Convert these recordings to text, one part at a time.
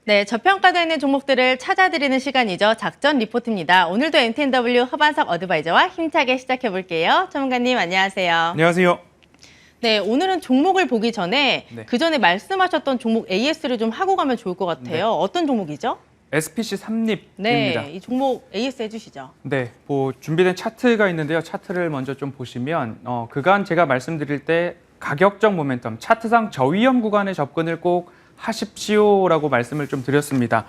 네, 저평가되는 종목들을 찾아드리는 시간이죠. 작전 리포트입니다. 오늘도 MTNW 허반석 어드바이저와 힘차게 시작해 볼게요. 전문가님 안녕하세요. 안녕하세요. 네, 오늘은 종목을 보기 전에 네. 그 전에 말씀하셨던 종목 AS를 좀 하고 가면 좋을 것 같아요. 네. 어떤 종목이죠? SPC 삼립입니다. 네, 이 종목 AS 해주시죠. 네, 준비된 차트가 있는데요. 차트를 먼저 좀 보시면 그간 제가 말씀드릴 때 가격적 모멘텀, 차트상 저위험 구간에 접근을 꼭 하십시오라고 말씀을 좀 드렸습니다.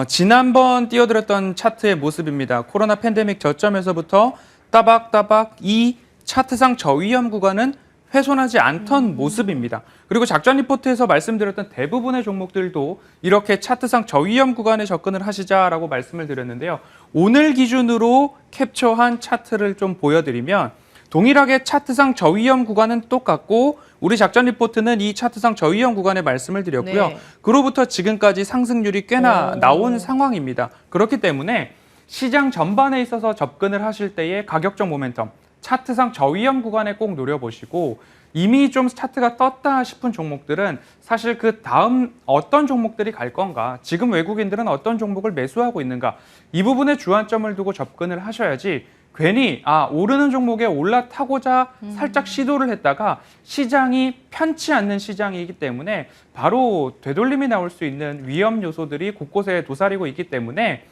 지난번 띄워드렸던 차트의 모습입니다. 코로나 팬데믹 저점에서부터 따박따박 이 차트상 저위험 구간은 훼손하지 않던 모습입니다. 그리고 작전 리포트에서 말씀드렸던 대부분의 종목들도 이렇게 차트상 저위험 구간에 접근을 하시자라고 말씀을 드렸는데요. 오늘 기준으로 캡처한 차트를 좀 보여드리면 동일하게 차트상 저위험 구간은 똑같고 우리 작전 리포트는 이 차트상 저위험 구간에 말씀을 드렸고요. 네. 그로부터 지금까지 상승률이 꽤나 나온 상황입니다. 그렇기 때문에 시장 전반에 있어서 접근을 하실 때의 가격적 모멘텀, 차트상 저위험 구간에 꼭 노려보시고 이미 좀 차트가 떴다 싶은 종목들은 사실 그 다음 어떤 종목들이 갈 건가, 지금 외국인들은 어떤 종목을 매수하고 있는가, 이 부분에 주안점을 두고 접근을 하셔야지 괜히 오르는 종목에 올라타고자 살짝 시도를 했다가 시장이 편치 않는 시장이기 때문에 바로 되돌림이 나올 수 있는 위험 요소들이 곳곳에 도사리고 있기 때문에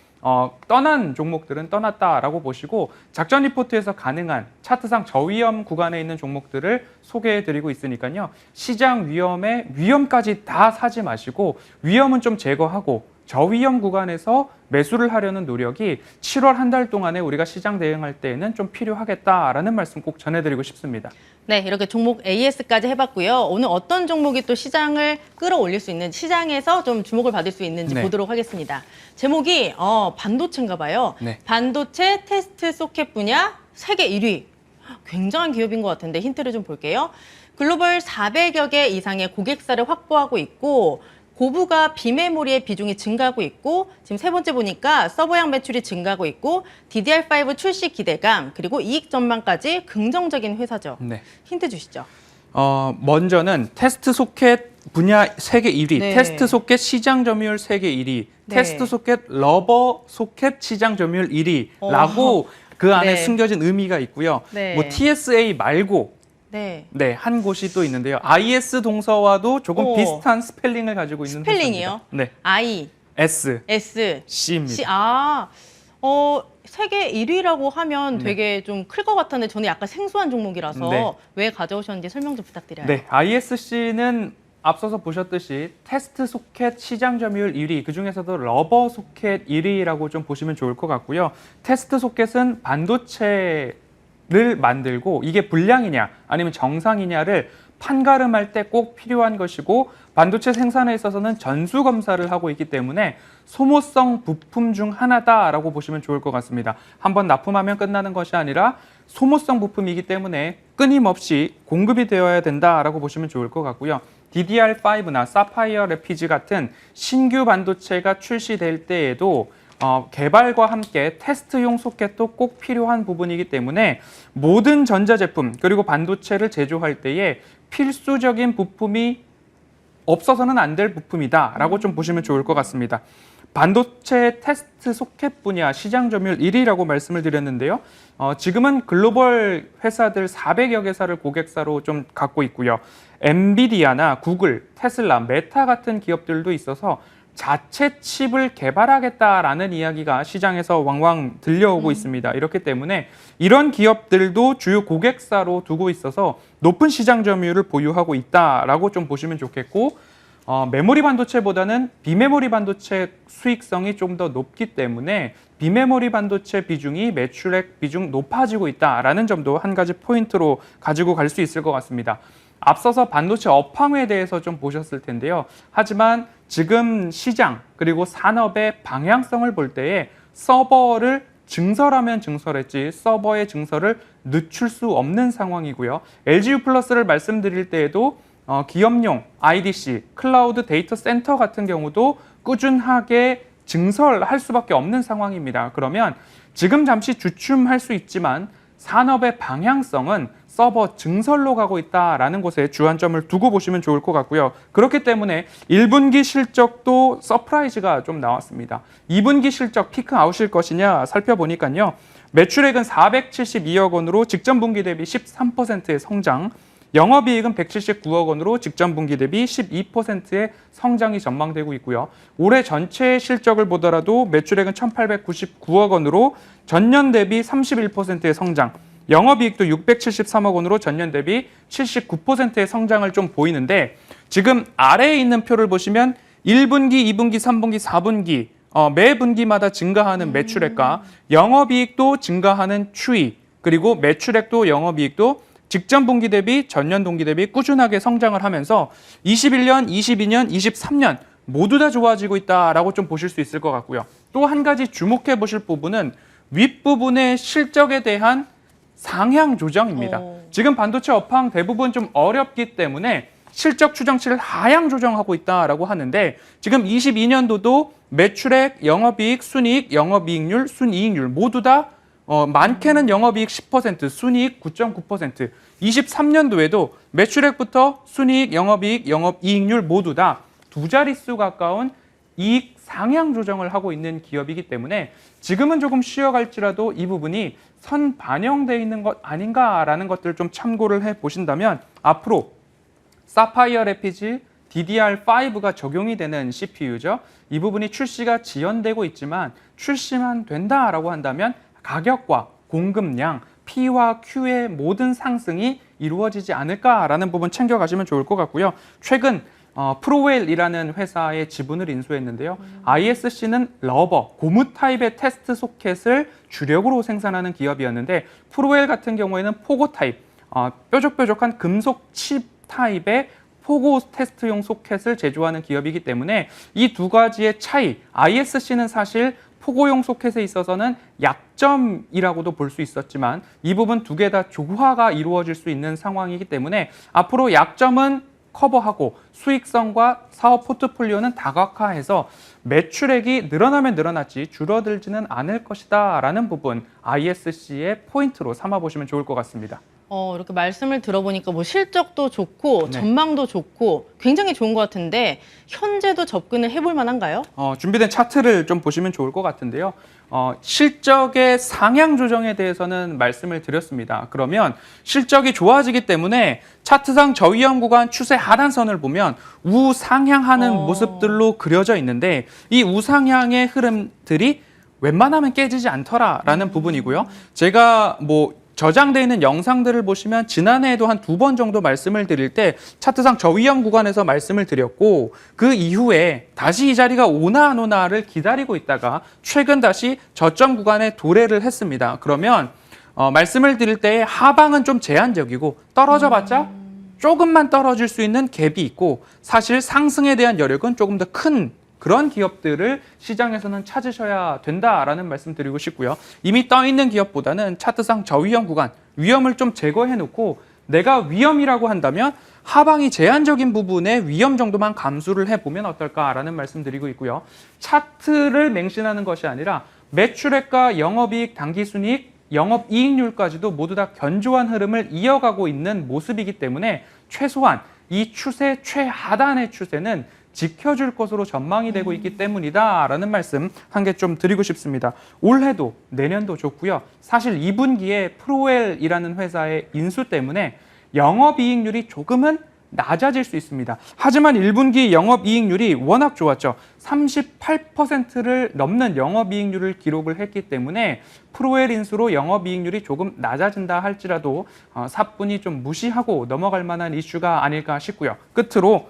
떠난 종목들은 떠났다라고 보시고 작전 리포트에서 가능한 차트상 저위험 구간에 있는 종목들을 소개해드리고 있으니까요. 시장 위험까지 다 사지 마시고 위험은 좀 제거하고 저위험 구간에서 매수를 하려는 노력이 7월 한 달 동안에 우리가 시장 대응할 때에는 좀 필요하겠다라는 말씀 꼭 전해드리고 싶습니다. 네, 이렇게 종목 AS까지 해봤고요. 오늘 어떤 종목이 또 시장을 끌어올릴 수 있는, 시장에서 좀 주목을 받을 수 있는지 네. 보도록 하겠습니다. 제목이 반도체인가 봐요. 네. 반도체 테스트 소켓 분야 세계 1위. 굉장한 기업인 것 같은데 힌트를 좀 볼게요. 글로벌 400여 개 이상의 고객사를 확보하고 있고 고부가 비메모리의 비중이 증가하고 있고 지금 세 번째 보니까 서버형 매출이 증가하고 있고 DDR5 출시 기대감 그리고 이익 전망까지 긍정적인 회사죠. 네. 힌트 주시죠. 먼저는 테스트 소켓 분야 세계 1위, 네. 테스트 소켓 시장 점유율 세계 1위, 네. 테스트 소켓 러버 소켓 시장 점유율 1위라고 그 안에 네. 숨겨진 의미가 있고요. 네. TSA 말고 네. 한 곳이 또 있는데요. IS 동서와도 조금 오. 비슷한 스펠링을 가지고 있는 스펠링이요? 회사입니다. 네, I, S, S, C입니다. C. 세계 1위라고 하면 네. 되게 좀 클 것 같은데 저는 약간 생소한 종목이라서 네. 왜 가져오셨는지 설명 좀 부탁드려요. 네, ISC는 앞서서 보셨듯이 테스트 소켓 시장 점유율 1위, 그중에서도 러버 소켓 1위라고 좀 보시면 좋을 것 같고요. 테스트 소켓은 반도체를 만들고 이게 불량이냐 아니면 정상이냐를 판가름할 때 꼭 필요한 것이고 반도체 생산에 있어서는 전수 검사를 하고 있기 때문에 소모성 부품 중 하나다라고 보시면 좋을 것 같습니다. 한번 납품하면 끝나는 것이 아니라 소모성 부품이기 때문에 끊임없이 공급이 되어야 된다라고 보시면 좋을 것 같고요. DDR5나 사파이어 레피지 같은 신규 반도체가 출시될 때에도 개발과 함께 테스트용 소켓도 꼭 필요한 부분이기 때문에 모든 전자제품 그리고 반도체를 제조할 때에 필수적인 부품이 없어서는 안 될 부품이다라고 좀 보시면 좋을 것 같습니다. 반도체 테스트 소켓 분야 시장 점유율 1위라고 말씀을 드렸는데요. 지금은 글로벌 회사들 400여 개사를 고객사로 좀 갖고 있고요. 엔비디아나 구글, 테슬라, 메타 같은 기업들도 있어서 자체 칩을 개발하겠다라는 이야기가 시장에서 왕왕 들려오고 있습니다. 이렇기 때문에 이런 기업들도 주요 고객사로 두고 있어서 높은 시장 점유율을 보유하고 있다라고 좀 보시면 좋겠고 메모리 반도체보다는 비메모리 반도체 수익성이 좀 더 높기 때문에 비메모리 반도체 비중이 매출액 비중 높아지고 있다라는 점도 한 가지 포인트로 가지고 갈 수 있을 것 같습니다. 앞서서 반도체 업황에 대해서 좀 보셨을 텐데요. 하지만 지금 시장 그리고 산업의 방향성을 볼 때에 서버를 증설하면 증설했지 서버의 증설을 늦출 수 없는 상황이고요. LGU 플러스를 말씀드릴 때에도 기업용 IDC, 클라우드 데이터 센터 같은 경우도 꾸준하게 증설할 수밖에 없는 상황입니다. 그러면 지금 잠시 주춤할 수 있지만 산업의 방향성은 서버 증설로 가고 있다라는 것에 주안점을 두고 보시면 좋을 것 같고요. 그렇기 때문에 1분기 실적도 서프라이즈가 좀 나왔습니다. 2분기 실적 피크 아웃일 것이냐 살펴보니까요. 매출액은 472억 원으로 직전 분기 대비 13%의 성장, 영업이익은 179억 원으로 직전 분기 대비 12%의 성장이 전망되고 있고요. 올해 전체 실적을 보더라도 매출액은 1,899억 원으로 전년 대비 31%의 성장, 영업이익도 673억 원으로 전년 대비 79%의 성장을 좀 보이는데 지금 아래에 있는 표를 보시면 1분기, 2분기, 3분기, 4분기 매 분기마다 증가하는 매출액과 영업이익도 증가하는 추이, 그리고 매출액도 영업이익도 직전 분기 대비 전년 동기 대비 꾸준하게 성장을 하면서 21년, 22년, 23년 모두 다 좋아지고 있다라고 좀 보실 수 있을 것 같고요. 또 한 가지 주목해 보실 부분은 윗부분의 실적에 대한 상향 조정입니다. 지금 반도체 업황 대부분 좀 어렵기 때문에 실적 추정치를 하향 조정하고 있다라고 하는데 지금 22년도도 매출액, 영업이익, 순이익, 영업이익률, 순이익률 모두 다 많게는 영업이익 10%, 순이익 9.9%, 23년도에도 매출액부터 순이익, 영업이익, 영업이익률 모두 다 두 자릿수 가까운 이익 상향 조정을 하고 있는 기업이기 때문에 지금은 조금 쉬어갈지라도 이 부분이 선 반영되어 있는 것 아닌가라는 것들을 좀 참고를 해보신다면 앞으로 사파이어 래피즈 DDR5가 적용이 되는 CPU죠. 이 부분이 출시가 지연되고 있지만 출시만 된다라고 한다면 가격과 공급량, P와 Q의 모든 상승이 이루어지지 않을까라는 부분 챙겨가시면 좋을 것 같고요. 최근 프로웰이라는 회사의 지분을 인수했는데요. ISC는 러버, 고무 타입의 테스트 소켓을 주력으로 생산하는 기업이었는데 프로웰 같은 경우에는 포고 타입, 뾰족뾰족한 금속 칩 타입의 포고 테스트용 소켓을 제조하는 기업이기 때문에 이 두 가지의 차이, ISC는 사실 포고용 소켓에 있어서는 약점이라고도 볼 수 있었지만 이 부분 두 개 다 조화가 이루어질 수 있는 상황이기 때문에 앞으로 약점은 커버하고 수익성과 사업 포트폴리오는 다각화해서 매출액이 늘어나면 늘어났지 줄어들지는 않을 것이다 라는 부분 ISC의 포인트로 삼아보시면 좋을 것 같습니다. 이렇게 말씀을 들어보니까 뭐 실적도 좋고 네. 전망도 좋고 굉장히 좋은 것 같은데 현재도 접근을 해볼 만한가요? 준비된 차트를 좀 보시면 좋을 것 같은데요. 실적의 상향 조정에 대해서는 말씀을 드렸습니다. 그러면 실적이 좋아지기 때문에 차트상 저위험 구간 추세 하단선을 보면 우상향하는 모습들로 그려져 있는데 이 우상향의 흐름들이 웬만하면 깨지지 않더라라는 부분이고요. 제가 저장되어 있는 영상들을 보시면 지난해에도 한 2번 정도 말씀을 드릴 때 차트상 저위험 구간에서 말씀을 드렸고 그 이후에 다시 이 자리가 오나 안 오나를 기다리고 있다가 최근 다시 저점 구간에 도래를 했습니다. 그러면 말씀을 드릴 때 하방은 좀 제한적이고 떨어져봤자 조금만 떨어질 수 있는 갭이 있고 사실 상승에 대한 여력은 조금 더 큰 그런 기업들을 시장에서는 찾으셔야 된다라는 말씀 드리고 싶고요. 이미 떠 있는 기업보다는 차트상 저위험 구간, 위험을 좀 제거해 놓고 내가 위험이라고 한다면 하방이 제한적인 부분의 위험 정도만 감수를 해보면 어떨까라는 말씀 드리고 있고요. 차트를 맹신하는 것이 아니라 매출액과 영업이익, 당기순이익, 영업이익률까지도 모두 다 견조한 흐름을 이어가고 있는 모습이기 때문에 최소한 이 추세 최하단의 추세는 지켜줄 것으로 전망이 되고 있기 때문이다라는 말씀 한 개 좀 드리고 싶습니다. 올해도 내년도 좋고요. 사실 2분기에 프로웰이라는 회사의 인수 때문에 영업이익률이 조금은 낮아질 수 있습니다. 하지만 1분기 영업이익률이 워낙 좋았죠. 38%를 넘는 영업이익률을 기록을 했기 때문에 프로웰 인수로 영업이익률이 조금 낮아진다 할지라도 사뿐히 좀 무시하고 넘어갈 만한 이슈가 아닐까 싶고요. 끝으로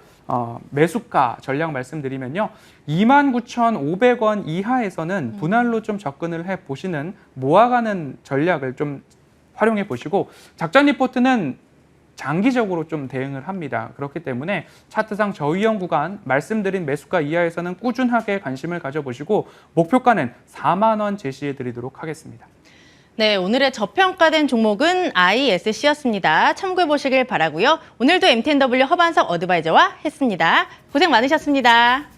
매수가 전략 말씀드리면요. 29,500원 이하에서는 분할로 좀 접근을 해보시는 모아가는 전략을 좀 활용해 보시고 작전 리포트는 장기적으로 좀 대응을 합니다. 그렇기 때문에 차트상 저위험 구간 말씀드린 매수가 이하에서는 꾸준하게 관심을 가져보시고 목표가는 4만 원 제시해 드리도록 하겠습니다. 네, 오늘의 저평가된 종목은 ISC였습니다. 참고해 보시길 바라고요. 오늘도 MTNW 허반석 어드바이저와 했습니다. 고생 많으셨습니다.